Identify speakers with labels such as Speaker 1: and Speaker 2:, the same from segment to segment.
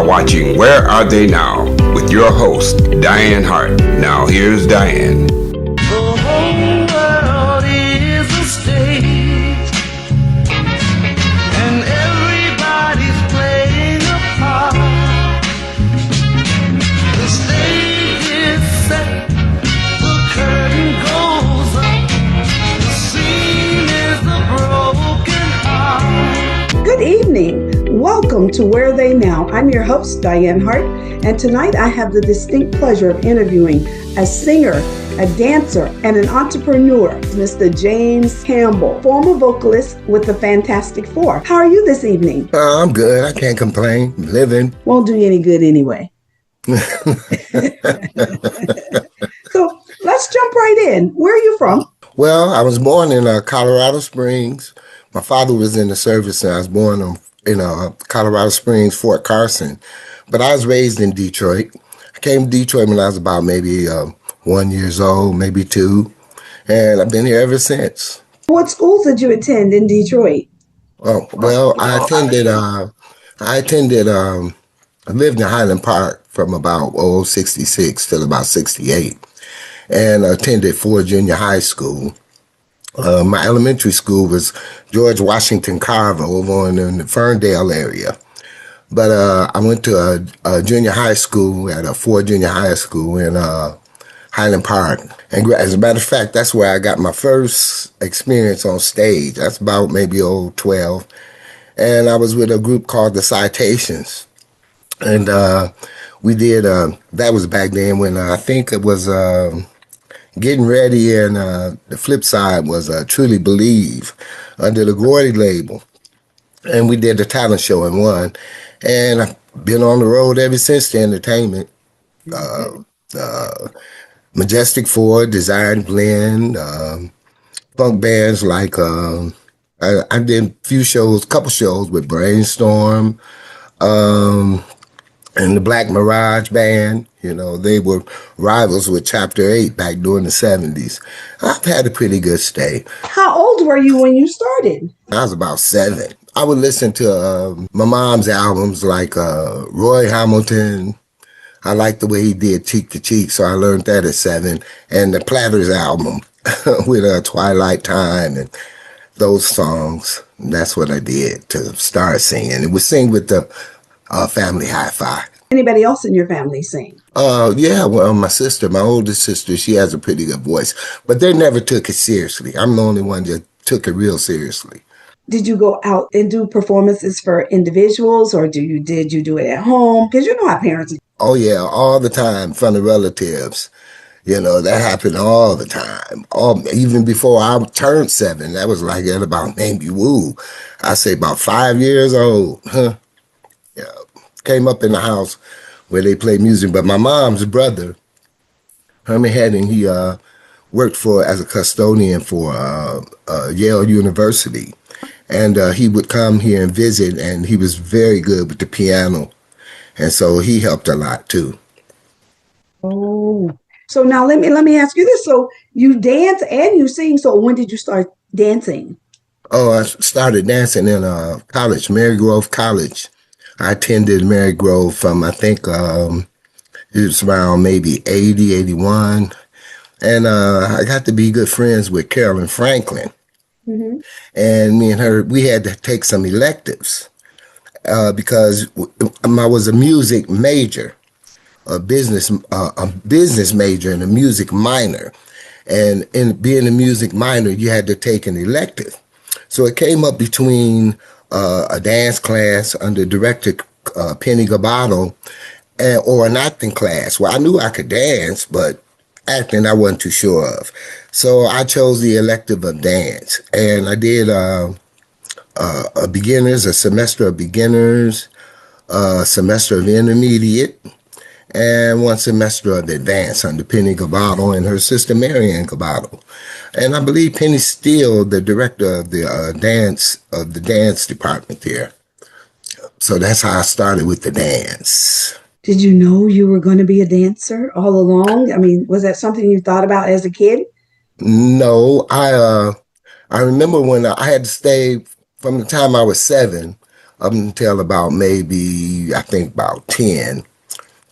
Speaker 1: watching Where Are They Now with your host, Dianne Hart. Now here's Dianne.
Speaker 2: The whole world is a stage, and everybody's playing a part. The stage is set, the curtain goes up, the scene is the broken heart.
Speaker 3: Good evening. Welcome to Where Are They Now? I'm your host, Dianne Hart, and tonight I have the distinct pleasure of interviewing a singer, a dancer, and an entrepreneur, Mr. James Campbell, former vocalist with the Fantastic Four. How are you this evening?
Speaker 4: I'm good. I can't complain. I'm living.
Speaker 3: Won't do you any good anyway. So let's jump right in. Where are you from?
Speaker 4: Well, I was born in Colorado Springs. My father was in the service, and I was born in Colorado Springs, Fort Carson. But I was raised in Detroit. I came to Detroit when I was about maybe 1 year old, maybe 2. And I've been here ever since.
Speaker 3: What schools did you attend in Detroit?
Speaker 4: Oh, well, I lived in Highland Park from about 66 till about 68. And I attended Ford Junior High School. My elementary school was George Washington Carver over in the Ferndale area. But I went to a junior high school at a Ford Junior High School in Highland Park. And as a matter of fact, that's where I got my first experience on stage. That's about maybe 12. And I was with a group called the Citations. And we did, that was back then when I think it was Getting Ready, and the flip side was Truly Believe under the Gordy label. And we did the talent show and won. And I've been on the road ever since the entertainment. Majestic Ford, Design Blend, funk bands like, I did couple shows with Brainstorm, and the Black Mirage Band. You know, they were rivals with Chapter 8 back during the 70s. I've had a pretty good stay.
Speaker 3: How old were you when you started?
Speaker 4: I was about 7. I would listen to my mom's albums like Roy Hamilton. I liked the way he did Cheek to Cheek, so I learned that at 7. And the Platters album with Twilight Time and those songs. That's what I did to start singing. It was sing with the Family Hi-Fi.
Speaker 3: Anybody else in your family sing?
Speaker 4: Yeah, well, my oldest sister, she has a pretty good voice, but they never took it seriously. I'm the only one that took it real seriously.
Speaker 3: Did you go out and do performances for individuals, or did you do it at home? Because you know how parents...
Speaker 4: Oh, yeah, all the time, from the relatives. You know, that happened all the time. Even before I turned 7, that was like at about maybe, I say about 5 years old. Huh? Yeah, came up in the house where they play music. But my mom's brother, Herman Heading, he worked as a custodian for Yale University. And he would come here and visit, and he was very good with the piano. And so he helped a lot, too.
Speaker 3: Oh, so now let me ask you this. So you dance and you sing. So when did you start dancing?
Speaker 4: Oh, I started dancing in college, Marygrove College. I attended Marygrove from, I think, it was around maybe 80, 81. And I got to be good friends with Carolyn Franklin. Mm-hmm. And me and her, we had to take some electives because I was a music major, a business major and a music minor. And in being a music minor, you had to take an elective. So it came up between a dance class under director Penny Gabato or an acting class. Well, I knew I could dance, but acting I wasn't too sure of. So I chose the elective of dance, and I did a semester of beginners, a semester of intermediate, and 1 semester of advanced under Penny Gabato and her sister Marianne Gabato. And I believe Penny's still the director of the dance department there. So that's how I started with the dance.
Speaker 3: Did you know you were going to be a dancer all along? I mean, was that something you thought about as a kid?
Speaker 4: No, I remember when I had to stay from the time I was 7 up until about maybe, I think about 10.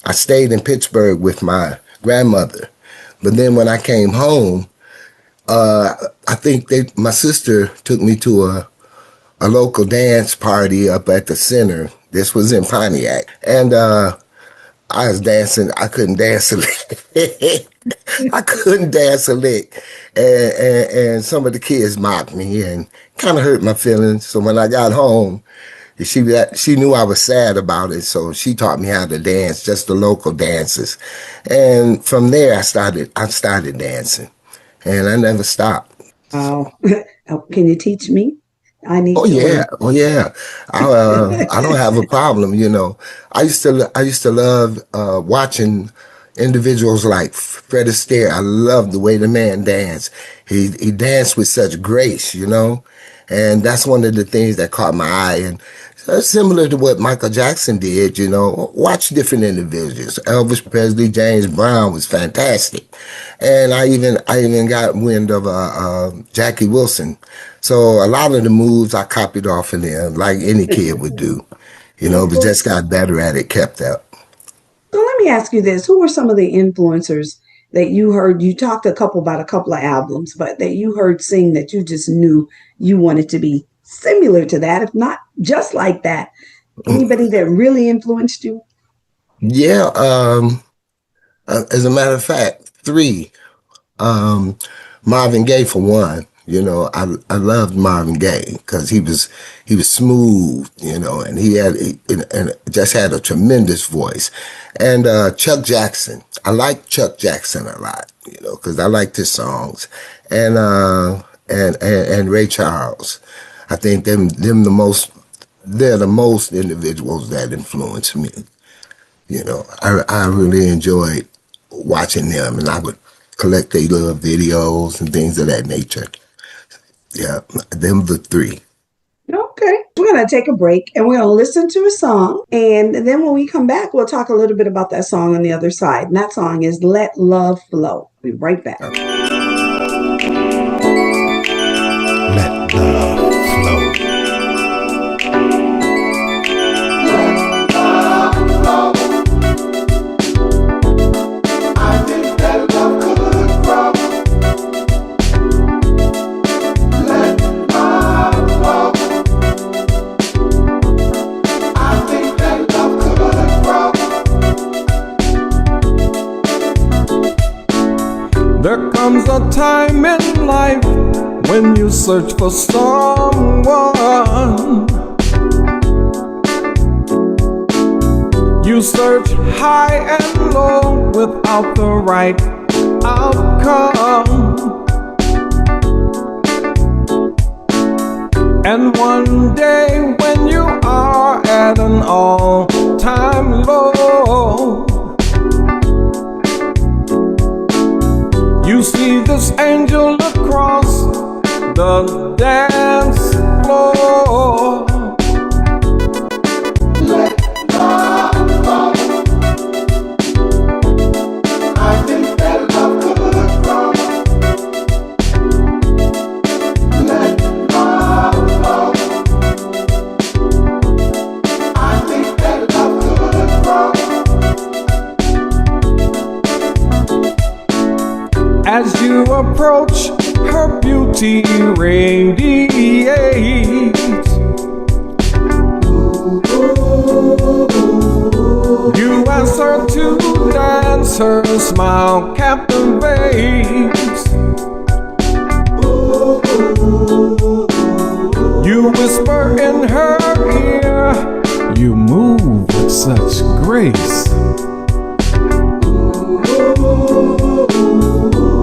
Speaker 4: I stayed in Pittsburgh with my grandmother. But then when I came home, I think my sister took me to a local dance party up at the center. This was in Pontiac. And I was dancing. I couldn't dance a lick. I couldn't dance a lick. And some of the kids mocked me and kind of hurt my feelings. So when I got home, she knew I was sad about it. So she taught me how to dance, just the local dances. And from there, I started dancing. And I never stopped.
Speaker 3: Wow. Can you teach me? I need.
Speaker 4: Oh yeah. I don't have a problem. You know, I used to love watching individuals like Fred Astaire. I love the way the man danced. He danced with such grace, you know, and that's one of the things that caught my eye. And similar to what Michael Jackson did, you know, watch different individuals. Elvis Presley, James Brown was fantastic. And I even got wind of Jackie Wilson. So a lot of the moves I copied off of them, like any kid would do, you know, but just got better at it, kept up.
Speaker 3: So let me ask you this. Who were some of the influencers that you heard? You talked about a couple of albums, but that you heard sing that you just knew you wanted to be similar to that, if not just like that? Anybody that really influenced you?
Speaker 4: Yeah. As a matter of fact, 3. Marvin Gaye for one. You know, I loved Marvin Gaye because he was smooth, you know, and he just had a tremendous voice. And Chuck Jackson, I like Chuck Jackson a lot, you know, because I liked his songs. And Ray Charles, I think they're the most individuals that influenced me. You know, I really enjoyed watching them, and I would collect their little videos and things of that nature. Yeah, them the 3.
Speaker 3: Okay. We're going to take a break and we're going to listen to a song. And then when we come back, we'll talk a little bit about that song on the other side. And that song is Let Love Flow. We'll be right back.
Speaker 4: Okay.
Speaker 5: Let love flow.
Speaker 6: There comes a time in life when you search for someone. You search high and low without the right outcome. And one day when you are at an all-time low, you see this angel across the dance floor.
Speaker 2: Let love flow. I think that love could grow. Let love flow. I think that love could grow.
Speaker 6: As you approach, her beauty radiates. You ask her to dance, her smile captivates. You whisper in her ear, you move with such grace.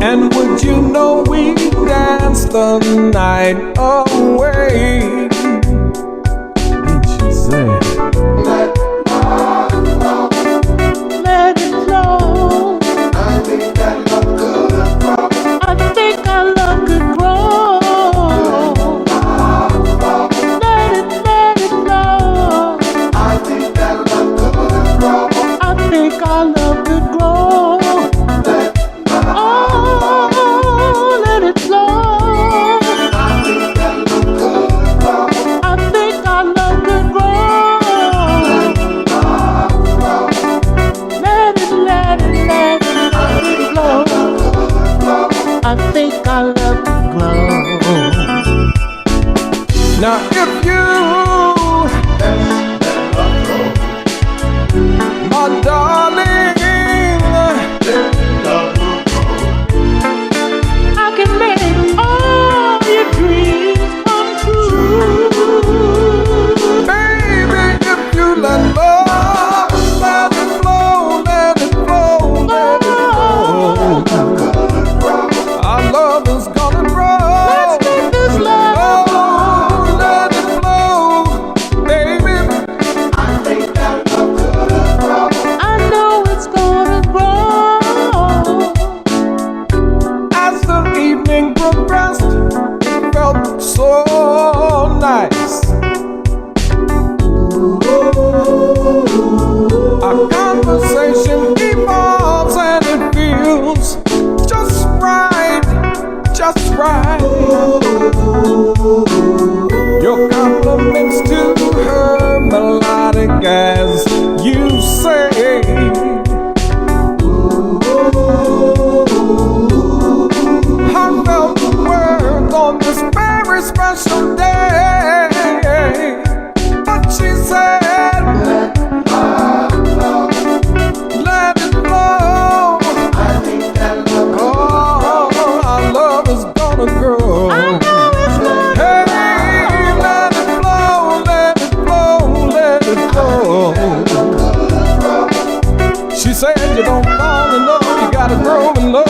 Speaker 6: And would you know we danced the night away? And she said,
Speaker 2: Let love flow.
Speaker 7: Let it flow.
Speaker 2: I think that love could grow.
Speaker 7: I think our love could grow.
Speaker 2: Love flow.
Speaker 7: Let it flow.
Speaker 2: I think that love could grow.
Speaker 7: I think our love could grow. Oh, let it flow.
Speaker 2: I think that love could grow.
Speaker 6: Our conversation evolves and it feels just right, just right. Your compliments to her melodic as you say. Heartfelt words on this very special day. But she said, let it flow. Oh, our love is gonna grow. Hey, let it flow, let it flow, let it flow. She said you don't fall in love, you gotta grow in love.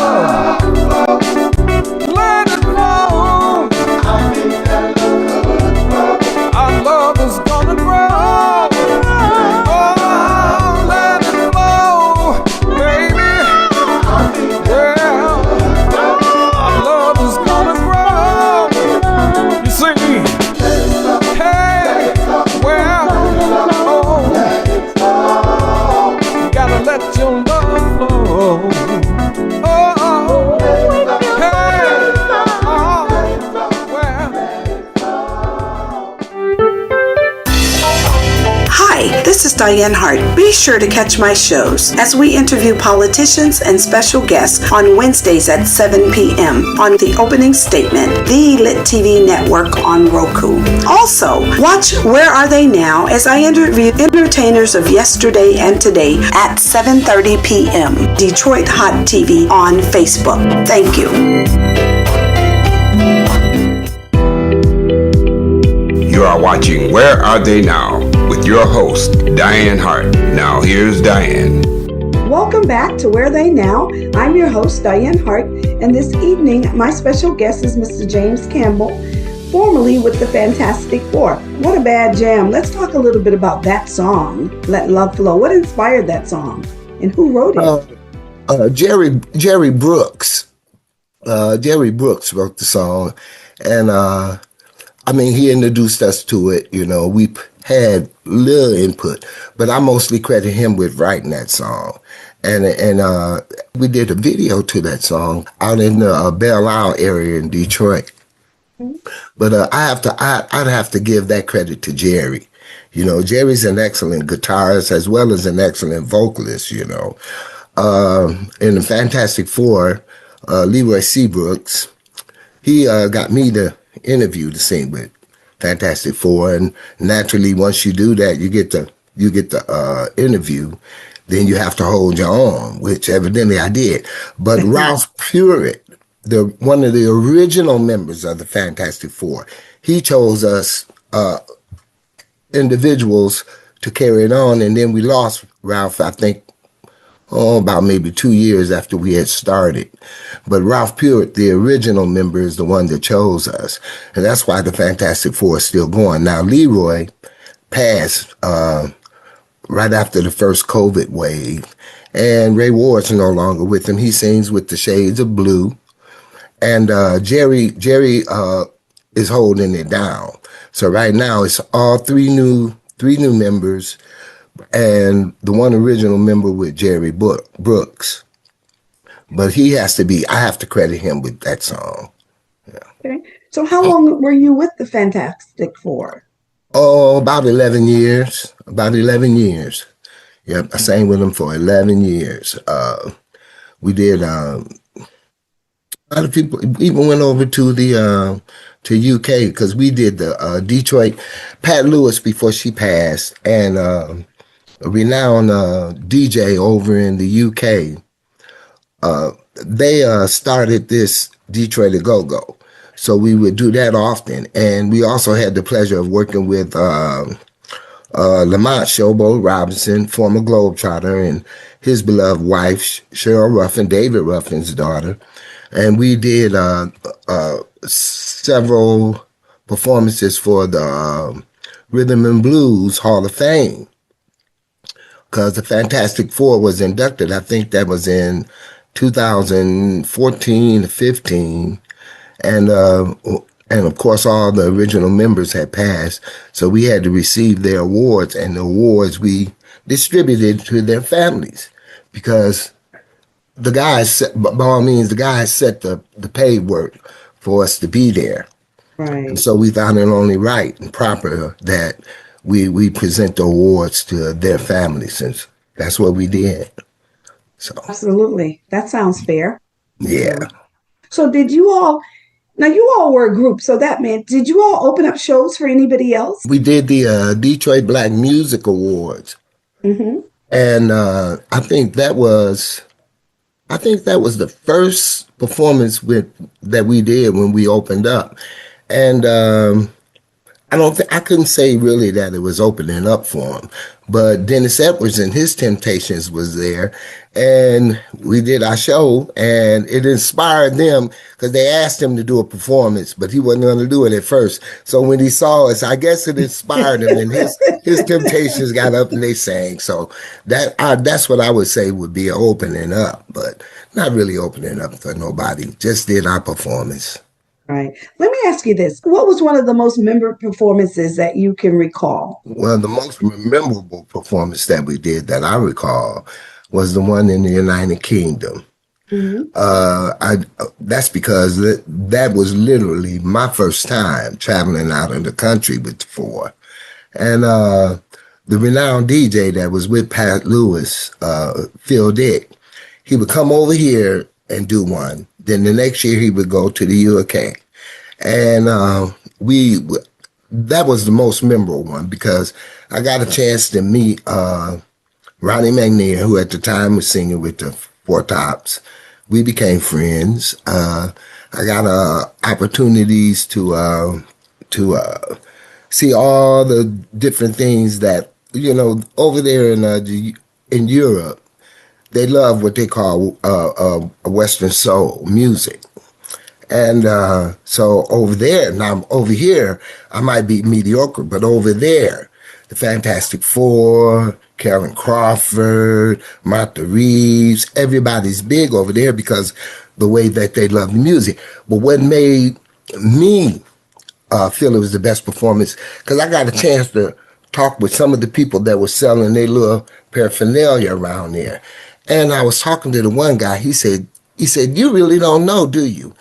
Speaker 6: Let it flow. Our love is gonna grow. Oh, let it flow, baby. Yeah, our love is gonna grow. You see, hey, well, oh, you gotta let your love flow. Oh, hey, oh,
Speaker 3: Hi, this is Dianne Hart. Be sure to catch my shows as we interview politicians and special guests on Wednesdays at 7 p.m. on The Opening Statement, the Lit TV network on Roku. Also, watch Where Are They Now as I interview entertainers of yesterday and today at 7:30 p.m. Detroit Hot TV on Facebook. Thank you.
Speaker 1: You are watching Where Are They Now with your host, Dianne Hart. Now here's Dianne.
Speaker 3: Welcome back to Where They Now. I'm your host, Dianne Hart, and this evening my special guest is Mr. James Campbell, formerly with the Fantastic Four. What a bad jam. Let's talk a little bit about that song, Let Love Flow. What inspired that song and who wrote it?
Speaker 4: Jerry Brooks. Jerry Brooks wrote the song, and he introduced us to it. You know, we had little input, but I mostly credit him with writing that song. And we did a video to that song out in the Belle Isle area in Detroit. But I'd have to give that credit to Jerry. You know, Jerry's an excellent guitarist as well as an excellent vocalist, you know. In the Fantastic Four, Leroy Seabrooks, he got me to interview to sing with Fantastic Four, and naturally, once you do that, you get the interview. Then you have to hold your own, which evidently I did. But Ralph Purit, one of the original members of the Fantastic Four, he chose us individuals to carry it on, and then we lost Ralph, I think, about maybe 2 years after we had started. But Ralph Purit, the original member, is the one that chose us. And that's why the Fantastic Four is still going. Now, Leroy passed right after the first COVID wave, and Ray Ward's no longer with him. He sings with the Shades of Blue. And Jerry is holding it down. So right now it's all three new members, and the one original member with Jerry Brooks. But I have to credit him with that song. Yeah.
Speaker 3: Okay. So how long were you with the Fantastic Four?
Speaker 4: Oh, about 11 years. Yep, I sang with them for 11 years. We did, a lot of people even went over to the to UK because we did the Detroit. Pat Lewis, before she passed, and a renowned DJ over in the UK, they started this Detroit A-Go-Go. So we would do that often. And we also had the pleasure of working with Lamont Showboat Robinson, former Globetrotter, and his beloved wife, Cheryl Ruffin, David Ruffin's daughter. And we did several performances for the Rhythm and Blues Hall of Fame, because the Fantastic Four was inducted. I think that was in 2014 to 15. And And of course, all the original members had passed. So we had to receive their awards, and the awards we distributed to their families because the guys, by all means, the guys set the paid work for us to be there.
Speaker 3: Right.
Speaker 4: And so we found it only right and proper that we present the awards to their families, since that's what we did. So,
Speaker 3: Absolutely. That sounds fair.
Speaker 4: yeah.
Speaker 3: So did you all, now you all were a group, so that meant, did you all open up shows for anybody else?
Speaker 4: We did the Detroit Black Music Awards.
Speaker 3: Mm-hmm.
Speaker 4: And I think that was the first performance that we did when we opened up. And I couldn't say really that it was opening up for him, but Dennis Edwards and his Temptations was there, and we did our show, and it inspired them because they asked him to do a performance, but he wasn't going to do it at first. So when he saw us, I guess it inspired him, and his Temptations got up and they sang. So that's what I would say would be an opening up, but not really opening up for nobody. Just did our performance.
Speaker 3: Right. Let me ask you this. What was one of the most memorable performances that you can recall?
Speaker 4: Well, the most memorable performance that we did that I recall was the one in the United Kingdom. Mm-hmm. That's because that was literally my first time traveling out of the country with the Four. And the renowned DJ that was with Pat Lewis, Phil Dick, he would come over here and do one. Then the next year he would go to the UK. And that was the most memorable one because I got a chance to meet Ronnie McNair, who at the time was singing with the Four Tops. We became friends. I got opportunities to see all the different things that, over there in Europe. They love what they call Western soul music. And so over there, now over here, I might be mediocre, but over there, the Fantastic Four, Karen Crawford, Martha Reeves, everybody's big over there because the way that they love the music. But what made me feel it was the best performance, because I got a chance to talk with some of the people that were selling their little paraphernalia around there. And I was talking to the one guy. He said, "You really don't know, do you?"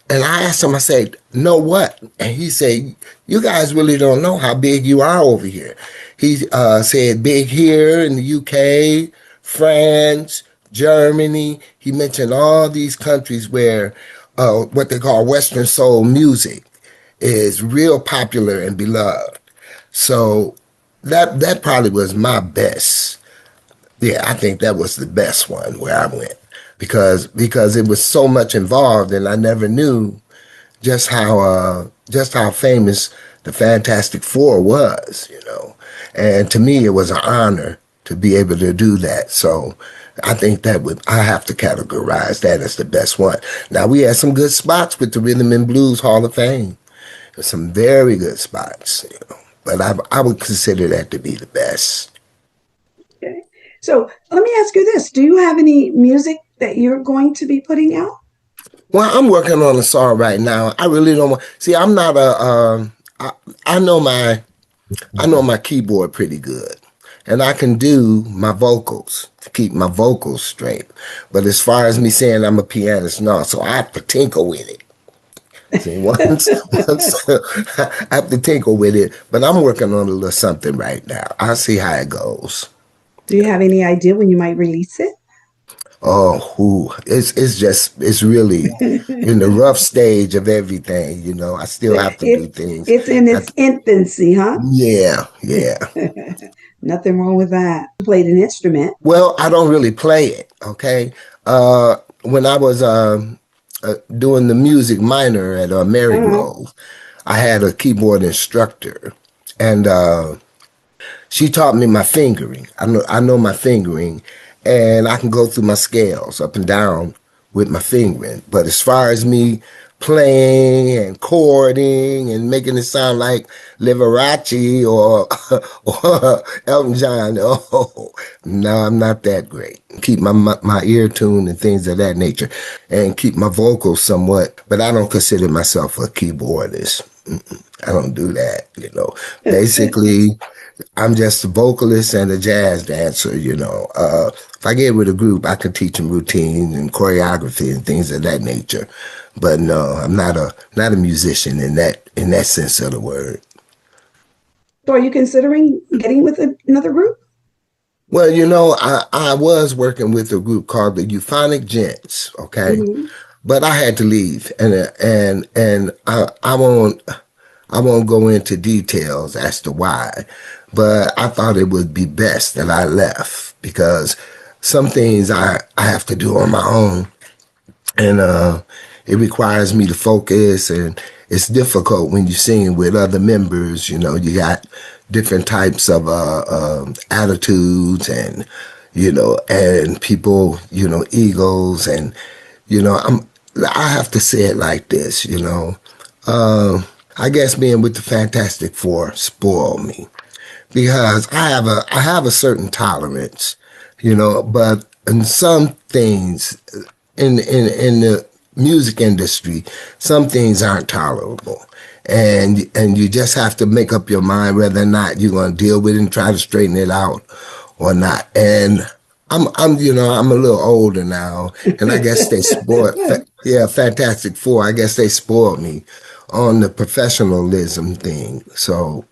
Speaker 4: And I asked him, I said, "Know what?" And he said, "You guys really don't know how big you are over here." He said big here in the UK, France, Germany. He mentioned all these countries where what they call Western soul music is real popular and beloved. So that probably was my best. Yeah, I think that was the best one where I went because it was so much involved, and I never knew just how famous the Fantastic Four was, And to me, it was an honor to be able to do that. So I think I have to categorize that as the best one. Now, we had some good spots with the Rhythm and Blues Hall of Fame. There's some very good spots, But I would consider that to be the best.
Speaker 3: Okay. So let me ask you this. Do you have any music that you're going to be putting out?
Speaker 4: Well, I'm working on a song right now. I really don't want, see, I'm not I know my keyboard pretty good, and I can do my vocals to keep my vocals straight. But as far as me saying I'm a pianist, no, so I have to tinkle with it. See, once I have to tinkle with it, but I'm working on a little something right now. I'll see how it goes.
Speaker 3: Do you have any idea when you might release it?
Speaker 4: Oh, it's really in the rough stage of everything, I still have to do things.
Speaker 3: It's in its infancy, huh?
Speaker 4: Yeah.
Speaker 3: Nothing wrong with that. You played an instrument.
Speaker 4: Well, I don't really play it, okay? When I was doing the music minor at Marygrove, I had a keyboard instructor, and she taught me my fingering. I know my fingering, and I can go through my scales up and down with my fingering. But as far as me playing and chording and making it sound like Liberace or or Elton John. Oh, no, I'm not that great. Keep my ear tuned and things of that nature, and keep my vocals somewhat. But I don't consider myself a keyboardist. I don't do that. Basically, I'm just a vocalist and a jazz dancer. If I get with a group, I can teach them routine and choreography and things of that nature. But no, I'm not a musician in that sense of the word.
Speaker 3: So are you considering getting with another group?
Speaker 4: Well, I was working with a group called the Euphonic Gents, okay?
Speaker 3: Mm-hmm.
Speaker 4: But I had to leave, and I won't go into details as to why, but I thought it would be best that I left because some things I have to do on my own, and it requires me to focus, and it's difficult when you're singing with other members. You got different types of attitudes, and and people, egos, and I have to say it like this. I guess being with the Fantastic Four spoiled me because I have a certain tolerance, but in some things in the music industry, some things aren't tolerable. And you just have to make up your mind whether or not you're going to deal with it and try to straighten it out or not. And I'm a little older now, and I guess they spoiled, Fantastic Four, I guess they spoiled me on the professionalism thing. So,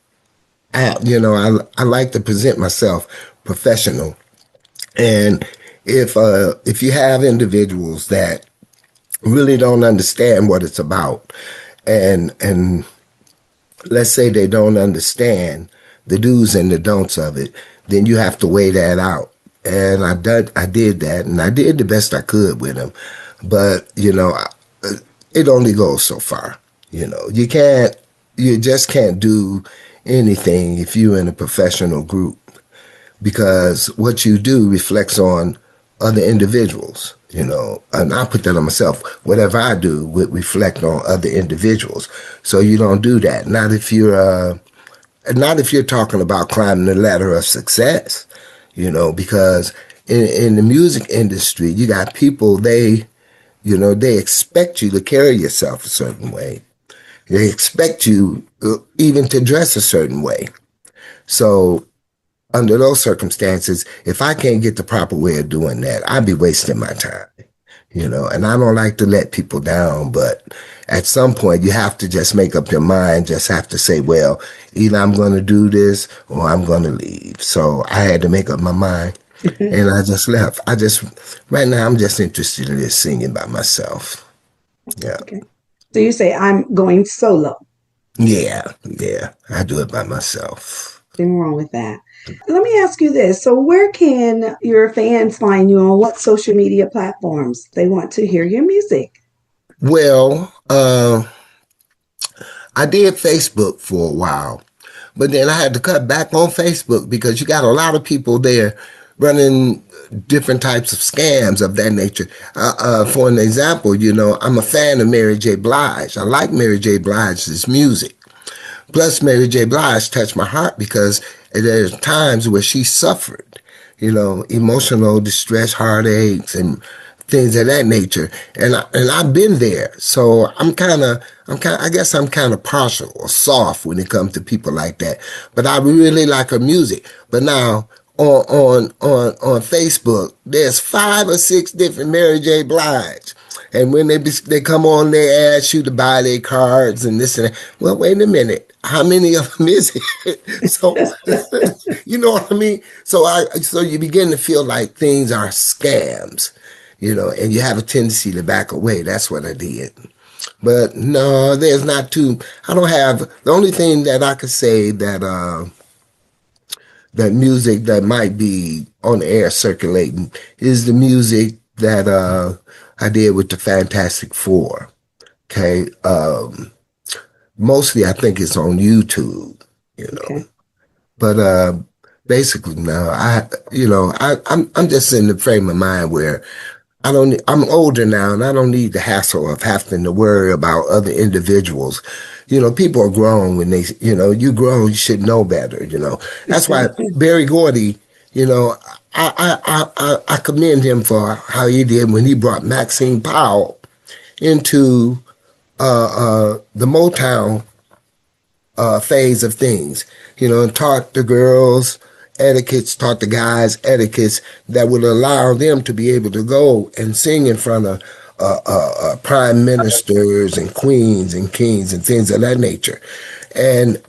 Speaker 4: I like to present myself professional. And if you have individuals that really don't understand what it's about, and let's say they don't understand the do's and the don'ts of it, then you have to weigh that out. And I did that, and I did the best I could with them. But, it only goes so far. You just can't do anything if you're in a professional group, because what you do reflects on other individuals, and I put that on myself. Whatever I do would reflect on other individuals. So you don't do that. Not if you're talking about climbing the ladder of success, because in the music industry, you got people, they expect you to carry yourself a certain way. They expect you even to dress a certain way. So under those circumstances, if I can't get the proper way of doing that, I'd be wasting my time, and I don't like to let people down, but at some point you have to just make up your mind, just have to say, well, either I'm going to do this or I'm going to leave. So I had to make up my mind, and I just left. Right now I'm just interested in just singing by myself. Yeah.
Speaker 3: Okay. So you say, I'm going solo.
Speaker 4: Yeah, I do it by myself.
Speaker 3: Nothing wrong with that. Let me ask you this. So where can your fans find you on what social media platforms they want to hear your music?
Speaker 4: Well, I did Facebook for a while, but then I had to cut back on Facebook because you got a lot of people there running different types of scams of that nature. For an example, I'm a fan of Mary J. Blige. I like Mary J. Blige's music. Plus, Mary J. Blige touched my heart because there's times where she suffered, emotional distress, heartaches, and things of that nature. And I've been there. So I guess I'm kind of partial or soft when it comes to people like that. But I really like her music. But now on Facebook, there's 5 or 6 different Mary J. Blige. And when they come on, they ask you to buy their cards and this and that. Well, wait a minute. How many of them is it? So, you know what I mean? So you begin to feel like things are scams, and you have a tendency to back away. That's what I did. But no, there's not too, I don't have, the only thing that I could say that music that might be on the air circulating is the music that I did with the Fantastic Four. Okay. Mostly I think it's on YouTube,
Speaker 3: Okay.
Speaker 4: But basically now I'm just in the frame of mind where I'm older now, and I don't need the hassle of having to worry about other individuals. People are grown when you grown, you should know better, That's why Berry Gordy, I commend him for how he did when he brought Maxine Powell into the Motown phase of things, and taught the girls etiquettes, taught the guys etiquettes that would allow them to be able to go and sing in front of prime ministers and queens and kings and things of that nature. And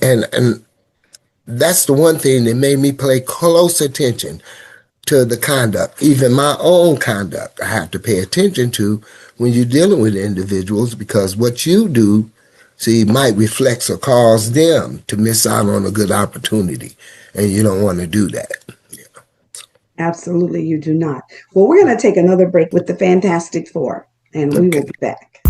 Speaker 4: that's the one thing that made me pay close attention to the conduct. Even my own conduct, I have to pay attention to when you're dealing with individuals, because what you do, might reflect or cause them to miss out on a good opportunity. And you don't want to do that.
Speaker 3: Absolutely, you do not. Well, we're going to take another break with the Fantastic Four, and we will be back.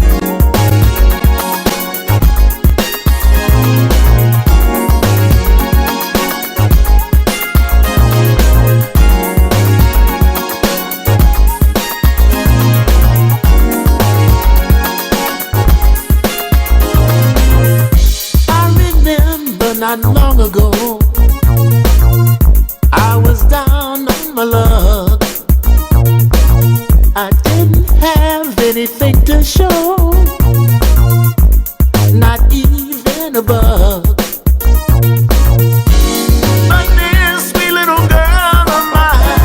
Speaker 7: I remember not long ago, I was down on my luck. I didn't have anything to show, not even a buck. But this sweet little girl of mine,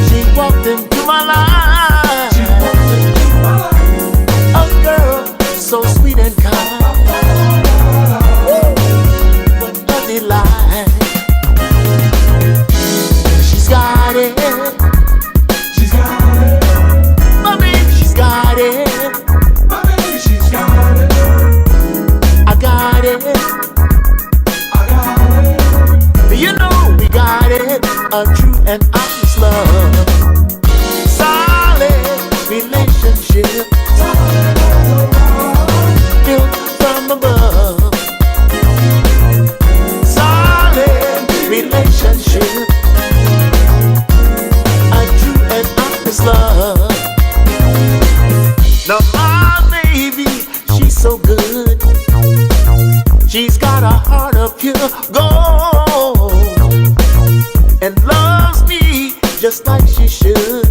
Speaker 7: she walked into my life. A girl so sweet and kind, what a delight. She's got it. She's got it. My baby, she's got it. My baby, she's got it. I got it. I got it. You know we got it. A true and honest love. Solid relationship. Built from above. Solid relationship. Love. Now my baby, she's so good. She's got a heart of pure gold and loves me just like she should,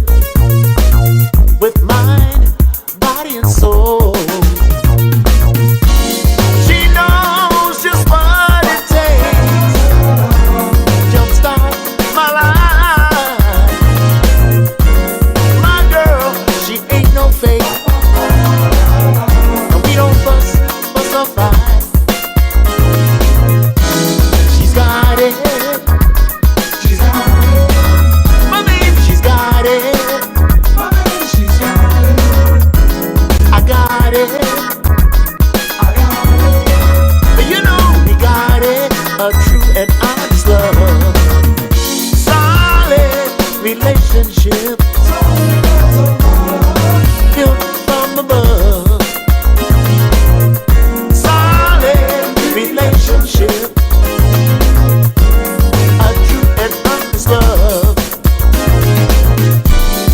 Speaker 7: with mind, body and soul. She knows just what it takes to jumpstart my life. Fake. And we don't fuss or fight. She's got it. She's got it. My baby, she's got it. My baby, she's got it. I got it. I got it. But you know we got it. A true and honest love. Solid relationship. Built from above. Solid relationship. A true and honest love.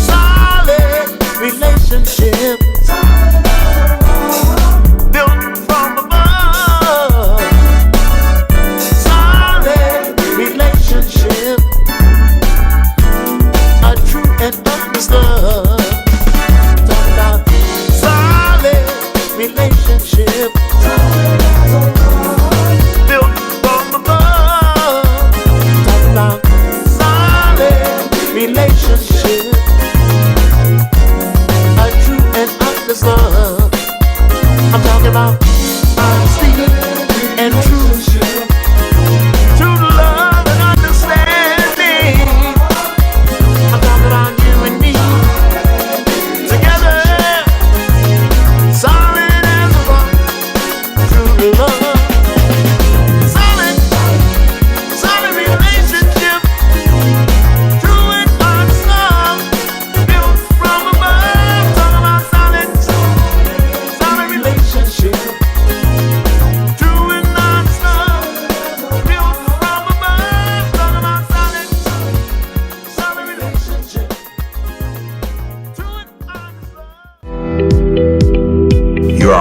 Speaker 7: Solid relationship. Built from above. Solid relationship. A true and honest love.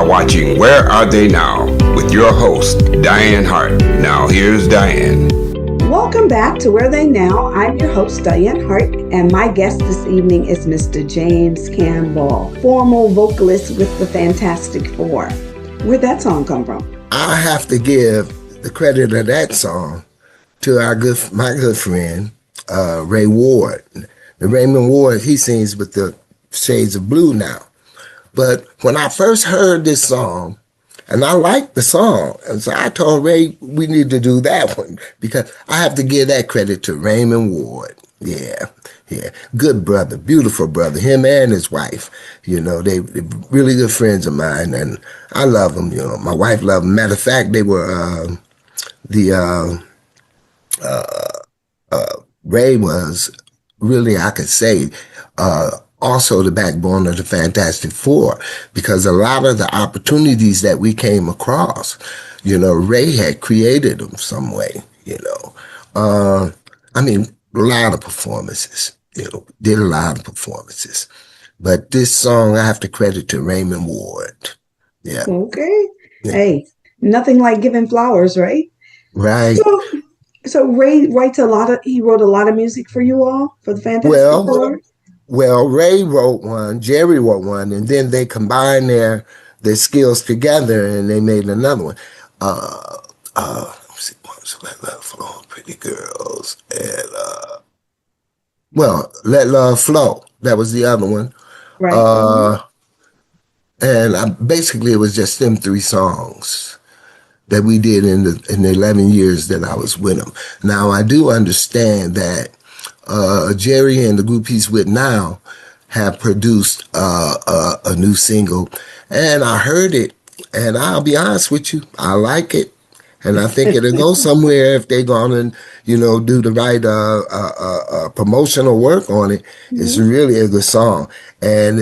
Speaker 1: are watching Where Are They Now with your host, Dianne Hart. Now here's Dianne.
Speaker 3: Welcome back to Where They Now. I'm your host, Dianne Hart, and my guest this evening is Mr. James Campbell, former vocalist with the Fantastic Four. Where'd that song come from?
Speaker 4: I have to give the credit of that song to my good friend, Ray Ward. The Raymond Ward, he sings with the Shades of Blue now. But when I first heard this song, and I liked the song, and so I told Ray we need to do that one because I have to give that credit to Raymond Ward. Yeah. Good brother, beautiful brother, him and his wife. They're really good friends of mine, and I love them. My wife loved them. Matter of fact, they were Ray was really, I could say, also the backbone of the Fantastic Four, because a lot of the opportunities that we came across, Ray had created them some way, a lot of performances, did a lot of performances. But this song, I have to credit to Raymond Ward. Yeah.
Speaker 3: Okay.
Speaker 4: Yeah.
Speaker 3: Hey, nothing like giving flowers, right?
Speaker 4: Right.
Speaker 3: So Ray he wrote a lot of music for you all, for the Fantastic Four?
Speaker 4: Well, Ray wrote one, Jerry wrote one, and then they combined their skills together and they made another one. Let's see, Let Love Flow, Pretty Girls, and Let Love Flow. That was the other one.
Speaker 3: Right.
Speaker 4: And basically it was just them 3 songs that we did in the 11 years that I was with them. Now, I do understand that Jerry and the group he's with now have produced a new single, and I heard it, and I'll be honest with you, I like it, and I think it'll go somewhere if they're gonna, do the right promotional work on it. Mm-hmm. It's really a good song, and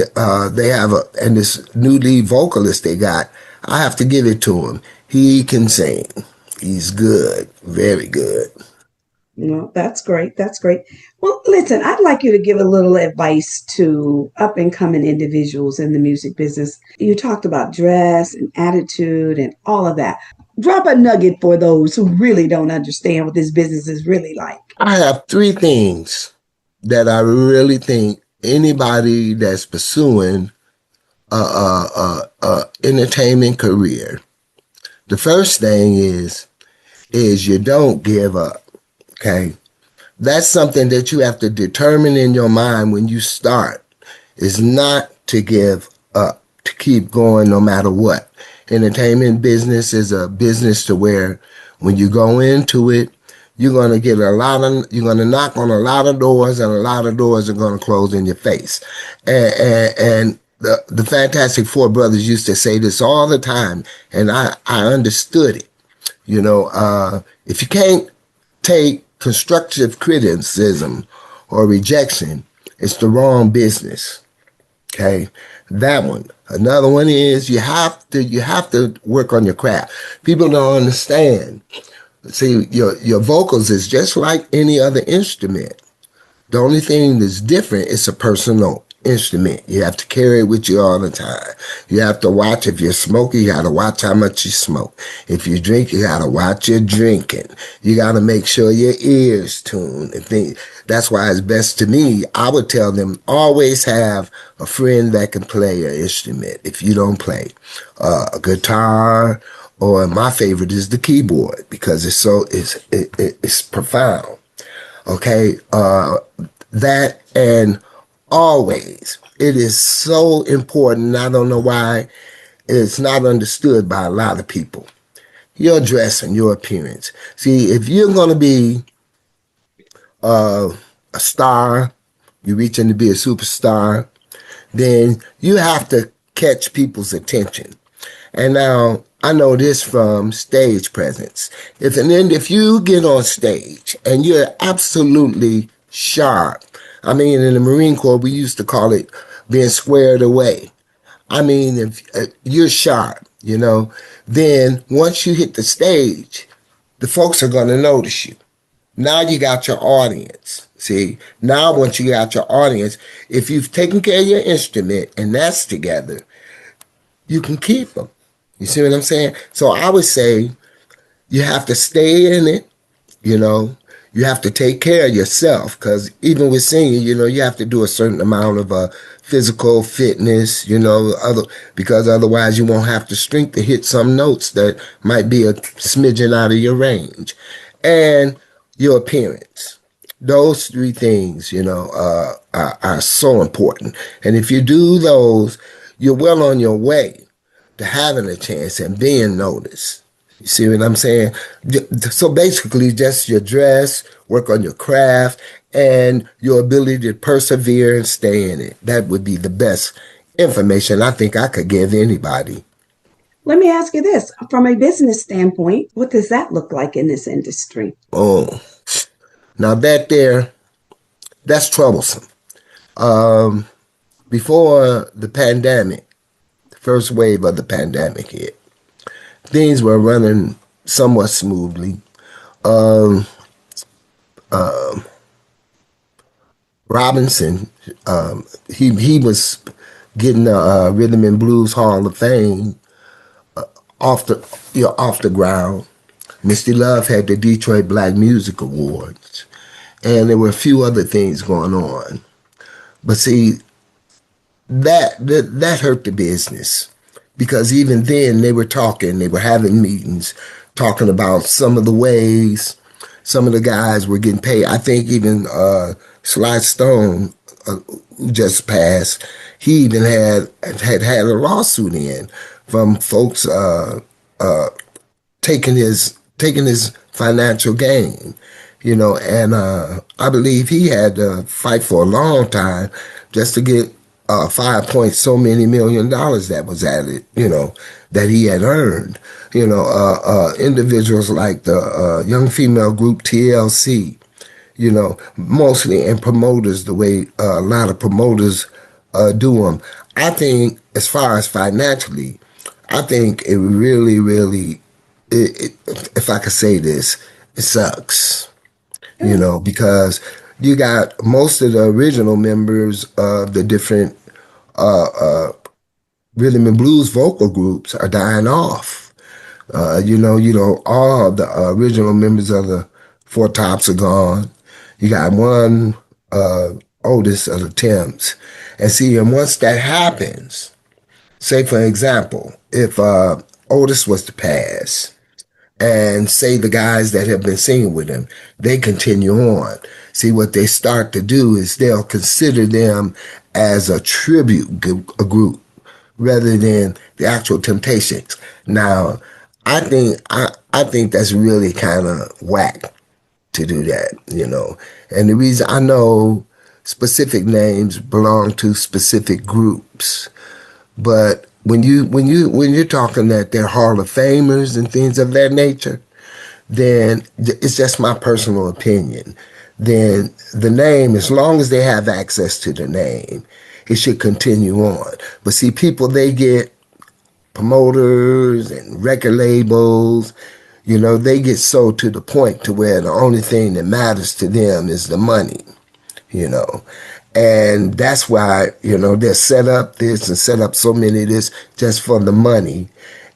Speaker 4: they have and this new lead vocalist they got, I have to give it to him. He can sing. He's good, very good.
Speaker 3: Well, that's great. That's great. Well, listen, I'd like you to give a little advice to up-and-coming individuals in the music business. You talked about dress and attitude and all of that. Drop a nugget for those who really don't understand what this business is really like.
Speaker 4: I have 3 things that I really think anybody that's pursuing a entertainment career. The first thing is you don't give up. Okay, that's something that you have to determine in your mind when you start, is not to give up, to keep going no matter what. Entertainment business is a business to where when you go into it, you're going to you're going to knock on a lot of doors, and a lot of doors are going to close in your face. And the Fantastic Four brothers used to say this all the time, and I understood it. If you can't take constructive criticism or rejection, it's the wrong business. Okay, that one. Another one is you have to work on your craft. People don't understand. See, your vocals is just like any other instrument. The only thing that's different is a personal instrument. You have to carry it with you all the time. You have to watch. If you're smoking, you got to watch how much you smoke. If you drink, you got to watch your drinking. You got to make sure your ears tuned and things. That's why it's best to me. I would tell them always have a friend that can play an instrument. If you don't play a guitar, or my favorite is the keyboard because it's profound. Okay, that and always. It is so important. I don't know why it's not understood by a lot of people. Your dress and your appearance. See, if you're going to be a star, you're reaching to be a superstar, then you have to catch people's attention. And now, I know this from stage presence. If you get on stage and you're absolutely sharp, in the Marine Corps, we used to call it being squared away. If you're sharp, then once you hit the stage, the folks are going to notice you. Now you got your audience. See, now once you got your audience, if you've taken care of your instrument and that's together, you can keep them. You see what I'm saying? So I would say you have to stay in it, you know. You have to take care of yourself, because even with singing, you know, you have to do a certain amount of physical fitness, you know, because otherwise you won't have the strength to hit some notes that might be a smidgen out of your range. And your appearance. Those three things, you know, are so important. And if you do those, you're well on your way to having a chance and being noticed. You see what I'm saying? So basically, just your dress, work on your craft, and your ability to persevere and stay in it. That would be the best information I think I could give anybody.
Speaker 3: Let me ask you this. From a business standpoint, what does that look like in this industry?
Speaker 4: Oh, now that's troublesome. Before the pandemic, the first wave of the pandemic hit, things were running somewhat smoothly. Robinson, he was getting the Rhythm and Blues Hall of Fame off the ground. Misty Love had the Detroit Black Music Awards, and there were a few other things going on. But see, that hurt the business, because even then they were having meetings, talking about some of the ways some of the guys were getting paid. I think even Sly Stone, who just passed, he even had a lawsuit in from folks taking his financial gain, you know, and I believe he had to fight for a long time just to get $5 many million that was added, you know, that he had earned. You know, individuals like the young female group TLC, you know, mostly, and promoters, the way a lot of promoters do them. I think as far as financially, I think it really, really, if I could say this, it sucks, you know, because you got most of the original members of the different rhythm and blues vocal groups are dying off. You know, all the original members of the Four Tops are gone. You got one Otis of the Thames. And see, and once that happens, say for example, if Otis was to pass, and say the guys that have been singing with him, they continue on. See, what they start to do is they'll consider them as a tribute group rather than the actual Temptations. Now, I think that's really kind of whack to do that, you know. And the reason I know specific names belong to specific groups, but when you're talking that they're Hall of Famers and things of that nature, then it's just my personal opinion. Then the name, as long as they have access to the name, it should continue on. But see, people, they get promoters and record labels, you know, they get so to the point to where the only thing that matters to them is the money, you know. And that's why, you know, they'll set up this and set up so many of this just for the money,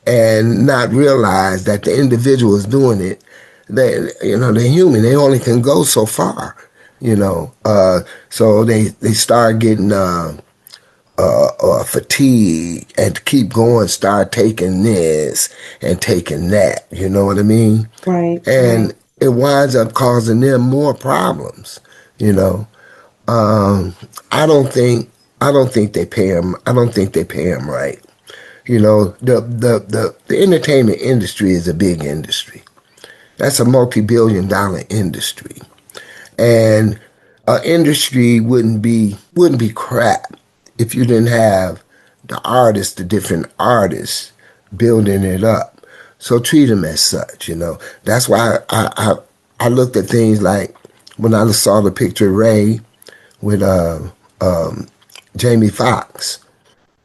Speaker 4: and not realize that the individual is doing it. They, you know, they're human. They only can go so far, you know. So they start getting fatigue, and to keep going, start taking this and taking that. You know what I mean?
Speaker 3: Right.
Speaker 4: And
Speaker 3: right.
Speaker 4: it winds up causing them more problems, you know. I don't think they pay them. I don't think they pay them right. You know, the entertainment industry is a big industry. That's a multi-billion-dollar industry, and our industry wouldn't be crap if you didn't have the different artists building it up. So treat them as such. You know, that's why I looked at things like when I saw the picture of Ray with Jamie Foxx,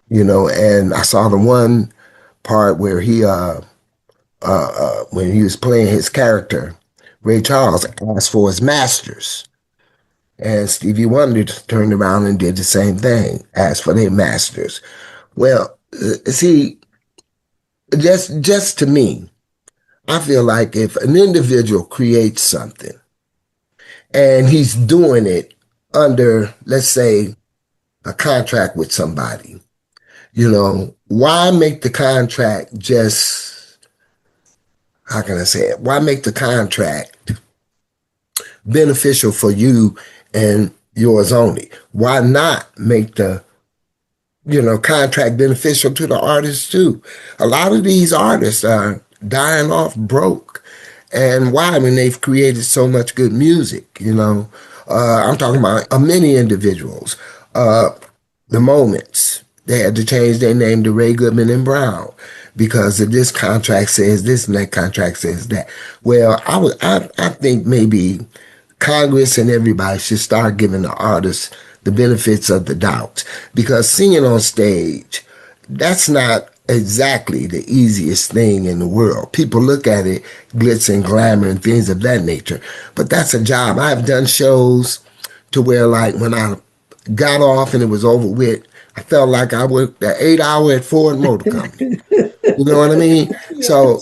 Speaker 4: you know, and I saw the one part where he when he was playing his character, Ray Charles asked for his masters, and Stevie Wonder turned around and did the same thing, asked for their masters. Well, see, just to me, I feel like if an individual creates something and he's doing it under, let's say, a contract with somebody, why make the contract just, how can I say it? Why make the contract beneficial for you and yours only? Why not make the contract beneficial to the artists too? A lot of these artists are dying off broke. And why? I mean, they've created so much good music, I'm talking about many individuals. The Moments, they had to change their name to Ray Goodman and Brown because of this contract says this and that contract says that. Well, I think maybe Congress and everybody should start giving the artists the benefits of the doubt, because singing on stage, that's not exactly the easiest thing in the world. People look at it, glitz and glamour and things of that nature, but that's a job. I've done shows to where, like, when I got off and it was over with, I felt like I worked the 8 hour at Ford Motor Company. You know what I mean? So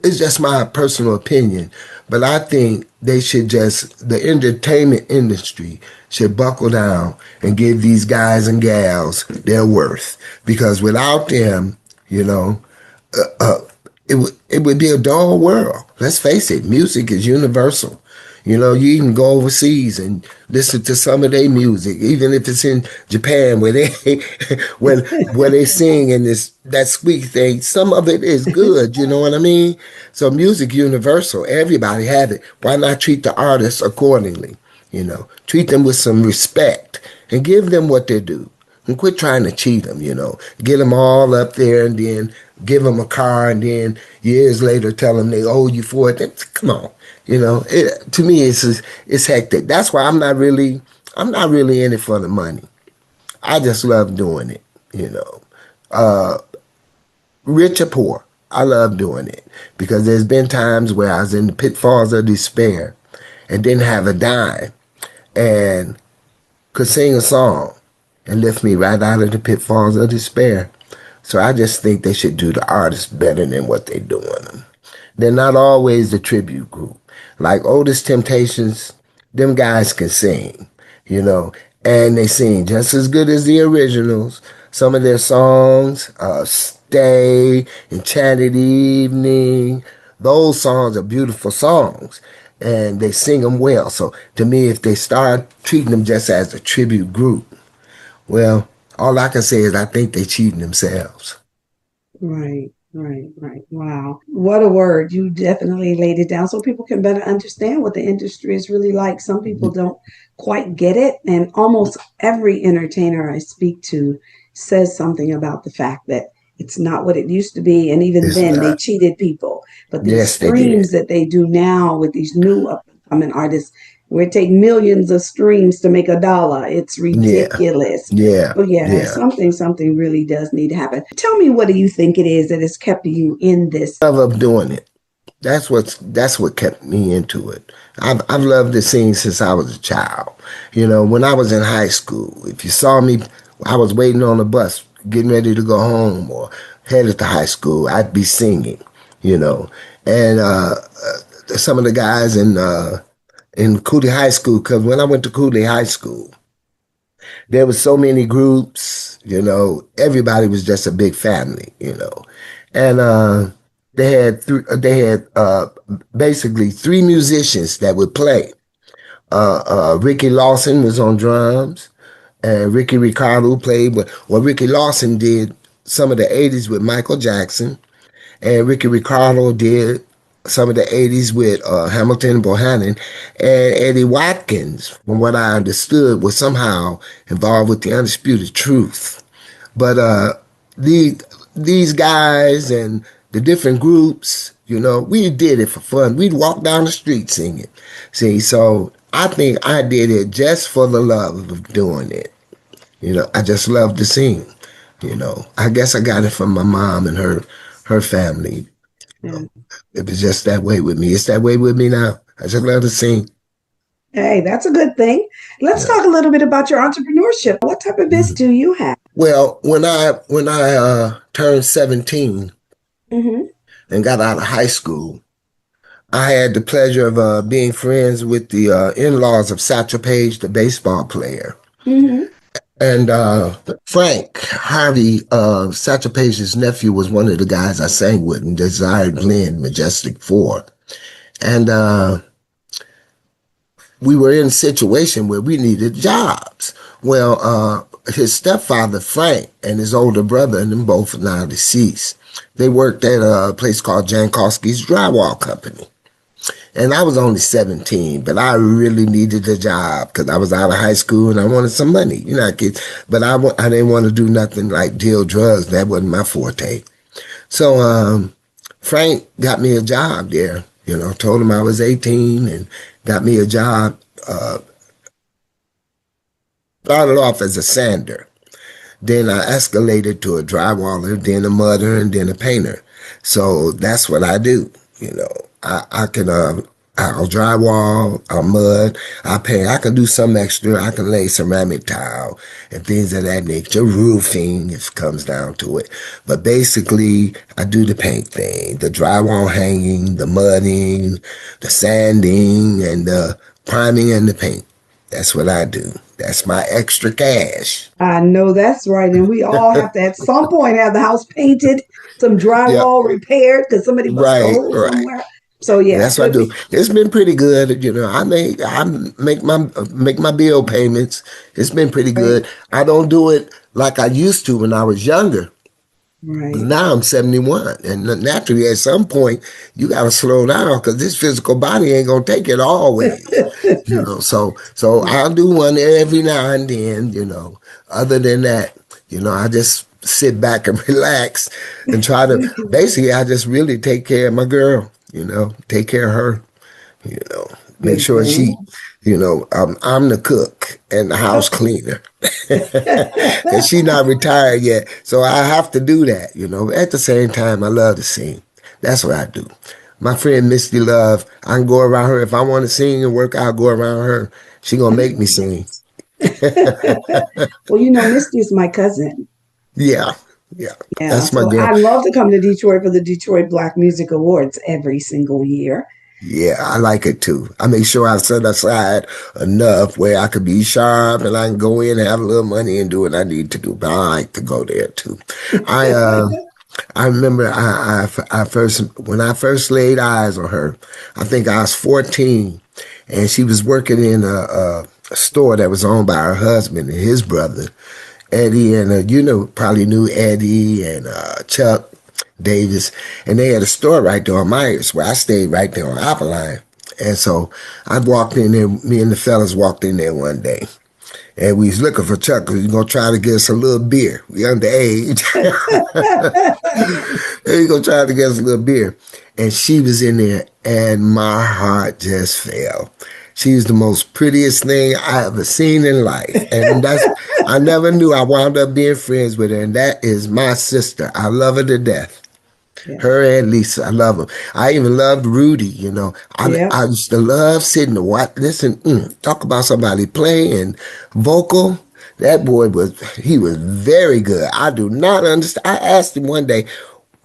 Speaker 4: it's just my personal opinion, but I think the entertainment industry should buckle down and give these guys and gals their worth, because without them, it would be a dull world. Let's face it, music is universal. You can go overseas and listen to some of their music, even if it's in Japan where they where they sing in that squeak thing. Some of it is good, you know what I mean? So music universal. Everybody have it. Why not treat the artists accordingly? Treat them with some respect and give them what they do. And quit trying to cheat them, Get them all up there and then give them a car and then years later tell them they owe you for it. Come on. To me, it's hectic. That's why I'm not really in it for the money. I just love doing it, Rich or poor, I love doing it, because there's been times where I was in the pitfalls of despair and didn't have a dime and could sing a song and lift me right out of the pitfalls of despair. So I just think they should do the artists better than what they're doing. They're not always the tribute group. Like Otis Temptations, them guys can sing, and they sing just as good as the originals. Some of their songs, Stay, Enchanted Evening, those songs are beautiful songs, and they sing them well. So to me, if they start treating them just as a tribute group, well, all I can say is I think they're cheating themselves.
Speaker 3: Right. Wow. What a word. You definitely laid it down so people can better understand what the industry is really like. Some people don't quite get it. And almost every entertainer I speak to says something about the fact that it's not what it used to be. And even then, they cheated people. But the streams that they do now with these new up-and-coming artists, where it takes millions of streams to make $1. It's ridiculous. Something really does need to happen. Tell me, what do you think it is that has kept you in this?
Speaker 4: I love doing it. That's what kept me into it. I've loved to sing since I was a child. When I was in high school, if you saw me, I was waiting on the bus, getting ready to go home or headed to high school, I'd be singing, And some of the guys in Cooley High School, because when I went to Cooley High School, there was so many groups, everybody was just a big family, and they had basically 3 musicians that would play. Ricky Lawson was on drums, and Ricky Ricardo played. Ricky Lawson did some of the 80s with Michael Jackson, and Ricky Ricardo did some of the 80s with Hamilton Bohannon, and Eddie Watkins, from what I understood, was somehow involved with the Undisputed Truth. But these guys and the different groups, we did it for fun. We'd walk down the street singing. See, so I think I did it just for the love of doing it. I just love to sing. I guess I got it from my mom and her family. It was just that way with me. It's that way with me now. I just love to sing.
Speaker 3: Hey, that's a good thing. Let's talk a little bit about your entrepreneurship. What type of business do you have?
Speaker 4: Well, when I turned 17
Speaker 3: Mm-hmm.
Speaker 4: and got out of high school, I had the pleasure of being friends with the in-laws of Satchel Paige, the baseball player.
Speaker 3: Mm-hmm.
Speaker 4: And Frank Harvey, Satchel Paige's nephew, was one of the guys I sang with in Desired Glen, Majestic 4. And we were in a situation where we needed jobs. Well, his stepfather, Frank, and his older brother, and them both are now deceased, they worked at a place called Jankowski's Drywall Company. And I was only 17, but I really needed a job because I was out of high school and I wanted some money. You know, kids. But I didn't want to do nothing like deal drugs. That wasn't my forte. So Frank got me a job there. You know, told him I was 18 and got me a job. Started off as a sander. Then I escalated to a drywaller, then a mudder, and then a painter. So that's what I do. You know, I'll drywall, I'll mud, I'll paint. I can do some extra. I can lay ceramic tile and things of that nature. Roofing, if it comes down to it. But basically, I do the paint thing, the drywall hanging, the mudding, the sanding, and the priming and the paint. That's what I do. That's my extra cash.
Speaker 3: I know that's right. And we all have to at some point have the house painted, some drywall repaired because somebody must
Speaker 4: Right,
Speaker 3: go
Speaker 4: right.
Speaker 3: somewhere. So yeah.
Speaker 4: That's what I do. It's been pretty good. You know, I make my bill payments. It's been pretty good. I don't do it like I used to when I was younger.
Speaker 3: Right.
Speaker 4: But now I'm 71, and naturally, at some point, you got to slow down because this physical body ain't gonna take it always. You know, so I'll do one every now and then. You know, other than that, you know, I just sit back and relax and try to. Basically, I just really take care of my girl. You know, take care of her. You know, make sure she. You know, I'm the cook and the house cleaner. And she not retired yet. So I have to do that, you know. At the same time, I love to sing. That's what I do. My friend Misty Love, I can go around her. If I want to sing and work, I'll go around her. She going to make me sing.
Speaker 3: Well, you know, Misty is my cousin.
Speaker 4: Yeah. That's my girl.
Speaker 3: I love to come to Detroit for the Detroit Black Music Awards every single year.
Speaker 4: Yeah, I like it too. I make sure I set aside enough where I could be sharp and I can go in and have a little money and do what I need to do. But I like to go there too. I remember when I first laid eyes on her, I think I was 14 and she was working in a store that was owned by her husband and his brother, Eddie, and you know, probably knew Eddie and Chuck Davis, and they had a store right there on Myers where I stayed right there on Appeline. And so I walked in there, me and the fellas walked in there one day, and we was looking for Chuck because we was going to try to get us a little beer. We underage. And we going to try to get us a little beer. And she was in there, and my heart just fell. She's the most prettiest thing I ever seen in life. And I never knew I wound up being friends with her, and that is my sister. I love her to death. Yeah. Her and Lisa, I love them. I even loved Rudy, you know. I used to love sitting to watch, talk about somebody playing vocal. That boy was very good. I do not understand. I asked him one day,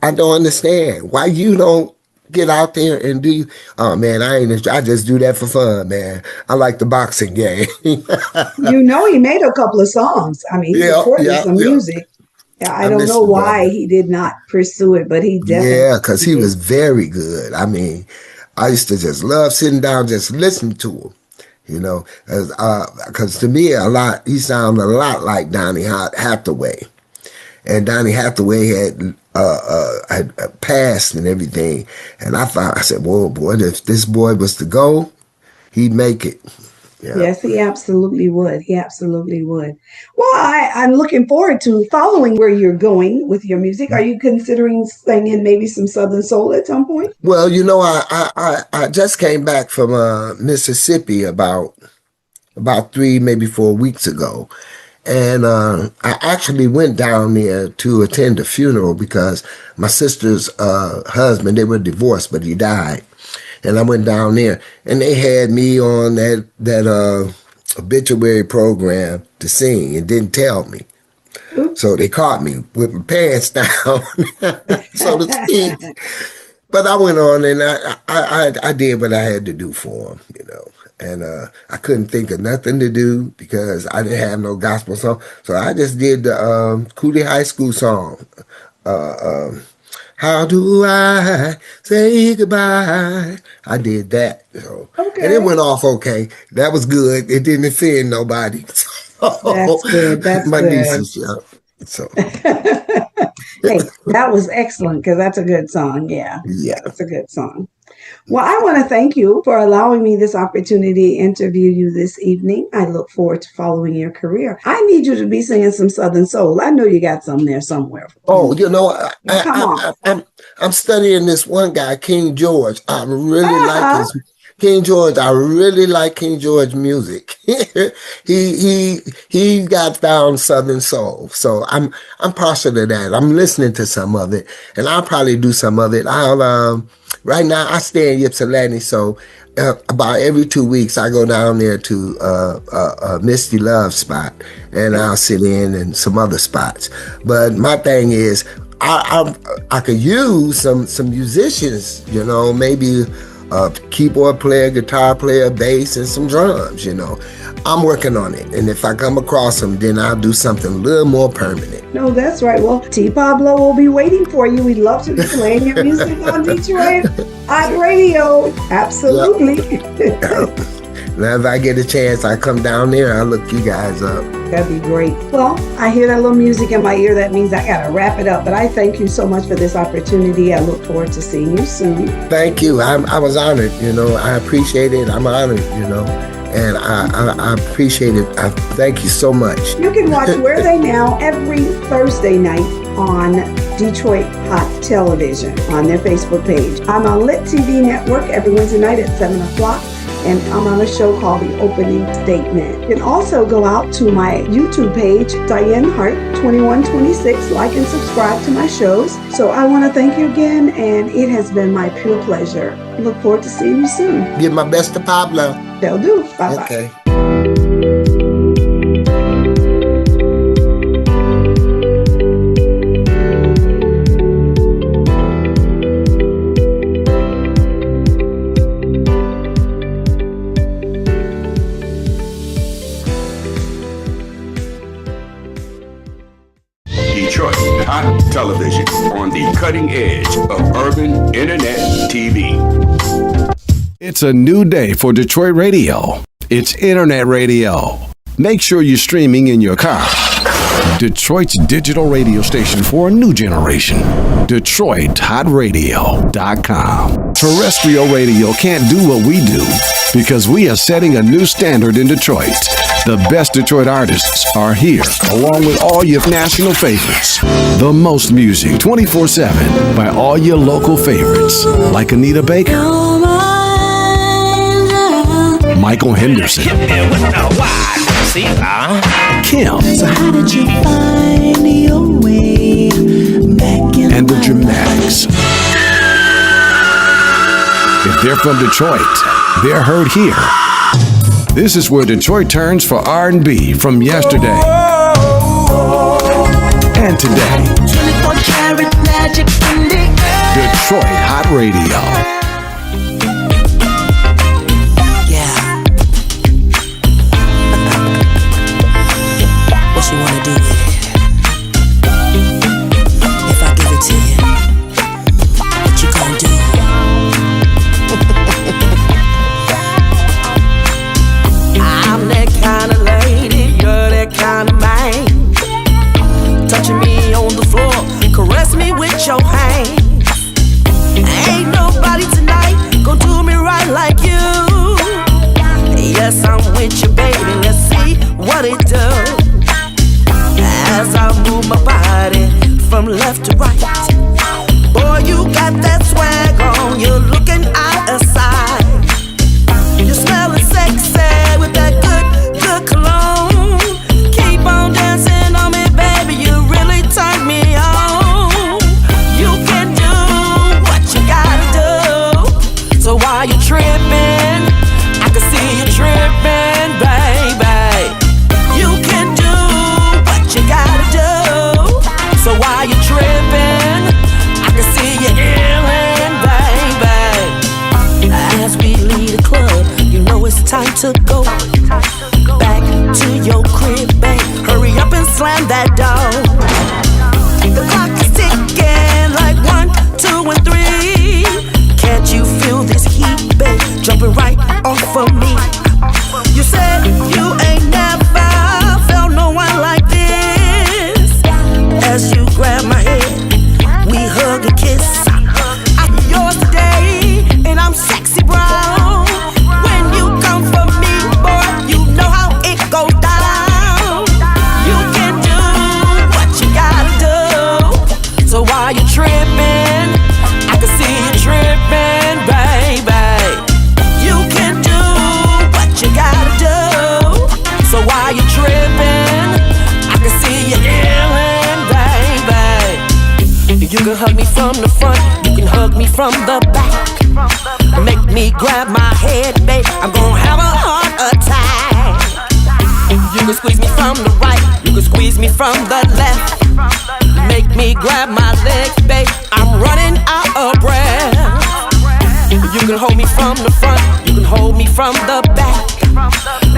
Speaker 4: I don't understand why you don't get out there and do. Oh man, I just do that for fun, man. I like the boxing game.
Speaker 3: You know, he made a couple of songs. I mean, he recorded some music. I don't know why he did not pursue it, but he definitely. Yeah,
Speaker 4: because he was very good. I mean, I used to just love sitting down, just listening to him, you know, because to me, he sounded a lot like Donny Hathaway. And Donny Hathaway had passed and everything. And I said, whoa, boy, if this boy was to go, he'd make it. Yeah.
Speaker 3: Yes, he absolutely would. He absolutely would. Well, I'm looking forward to following where you're going with your music. Are you considering singing maybe some Southern Soul at some point?
Speaker 4: Well, you know, I just came back from Mississippi about 3, maybe 4 weeks ago. And I actually went down there to attend a funeral because my sister's husband, they were divorced, but he died. And I went down there, and they had me on that obituary program to sing and didn't tell me. So they caught me with my pants down, so to speak. But I went on and I did what I had to do for them, you know. And I couldn't think of nothing to do because I didn't have no gospel song. So I just did the Cooley High School song. How do I say goodbye? I did that. So.
Speaker 3: Okay.
Speaker 4: And it went off okay. That was good. It didn't offend nobody.
Speaker 3: That's good. That's
Speaker 4: my
Speaker 3: good.
Speaker 4: nieces, yeah. So.
Speaker 3: Hey, that was excellent because that's a good song. Yeah. That's a good song. Well, I want to thank you for allowing me this opportunity to interview you this evening. I look forward to following your career. I need you to be singing some Southern Soul. I know you got some there somewhere.
Speaker 4: Oh, you know,
Speaker 3: Come on.
Speaker 4: I'm studying this one guy, King George. I really like his King George. I really like King George music. he got down Southern Soul. So I'm partial to that. I'm listening to some of it, and I'll probably do some of it. Right now I stay in Ypsilanti, so about every 2 weeks I go down there to a Misty Love spot, and I'll sit in some other spots. But my thing is, I could use some musicians, you know, maybe a keyboard player, guitar player, bass, and some drums, you know. I'm working on it, and if I come across them, then I'll do something a little more permanent.
Speaker 3: No, that's right. Well, T. Pablo will be waiting for you. We'd love to be playing your music on Detroit Hot Radio. Absolutely.
Speaker 4: Yep. Now, if I get a chance, I come down there, I'll look you guys up.
Speaker 3: That'd be great. Well, I hear that little music in my ear. That means I got to wrap it up. But I thank you so much for this opportunity. I look forward to seeing you soon.
Speaker 4: Thank you. I was honored, you know. I appreciate it. I'm honored, you know. And I appreciate it. I thank you so much.
Speaker 3: You can watch Where They Now every Thursday night on Detroit Hot Television on their Facebook page. I'm on Lit TV Network every Wednesday night at 7 o'clock. And I'm on a show called The Opening Statement. You can also go out to my YouTube page, Dianne Hart 2126. Like and subscribe to my shows. So I want to thank you again, and it has been my pure pleasure. I look forward to seeing you soon.
Speaker 4: Give my best to Pablo.
Speaker 3: They'll do. Bye-bye.
Speaker 4: Okay.
Speaker 1: Detroit Hot Television, on the cutting edge of urban internet TV.
Speaker 5: It's a new day for Detroit radio. It's internet radio. Make sure you're streaming in your car. Detroit's digital radio station for a new generation. DetroitHotRadio.com. Terrestrial radio can't do what we do because we are setting a new standard in Detroit. The best Detroit artists are here, along with all your national favorites. The most music 24/7 by all your local favorites, like Anita Baker, Michael Henderson, Kim,
Speaker 8: So how did you find your way back in
Speaker 5: and the Dramatics. If they're from Detroit, they're heard here. This is where Detroit turns for R&B from yesterday and today.
Speaker 8: 24-karat magic in the air.
Speaker 5: Detroit Hot Radio.
Speaker 8: Yeah. What you wanna do with it? If I give it to you, what you gonna do? I'm that kind of lady, you're that kind of man. Touching me on the floor, caress me with your hands. Ain't nobody to go back to your crib, babe. Hurry up and slam that door. The clock is ticking like 1, 2, and 3. Can't you feel this heat, babe, jumping right off of me? You said you ain't never felt no one like this. As you grab my head, we hug and kiss. I'm yours today, and I'm sexy brown. When you come for me, boy, you know how it goes down. You can do what you gotta do. So while you're tripping, I can see you tripping, baby. You can do what you gotta do. So while you're tripping, I can see you yelling, baby. You can hug me from the front, you can hug me from the back. Make me grab my head, babe, I'm gonna have a heart attack. You can squeeze me from the right, you can squeeze me from the left. Make me grab my legs, babe, I'm running out of breath. You can hold me from the front, you can hold me from the back.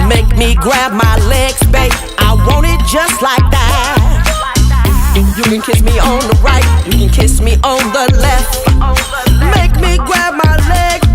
Speaker 8: Make me grab my legs, babe, I want it just like that. You can kiss me on the right, you can kiss me on the left. Make me grab my legs,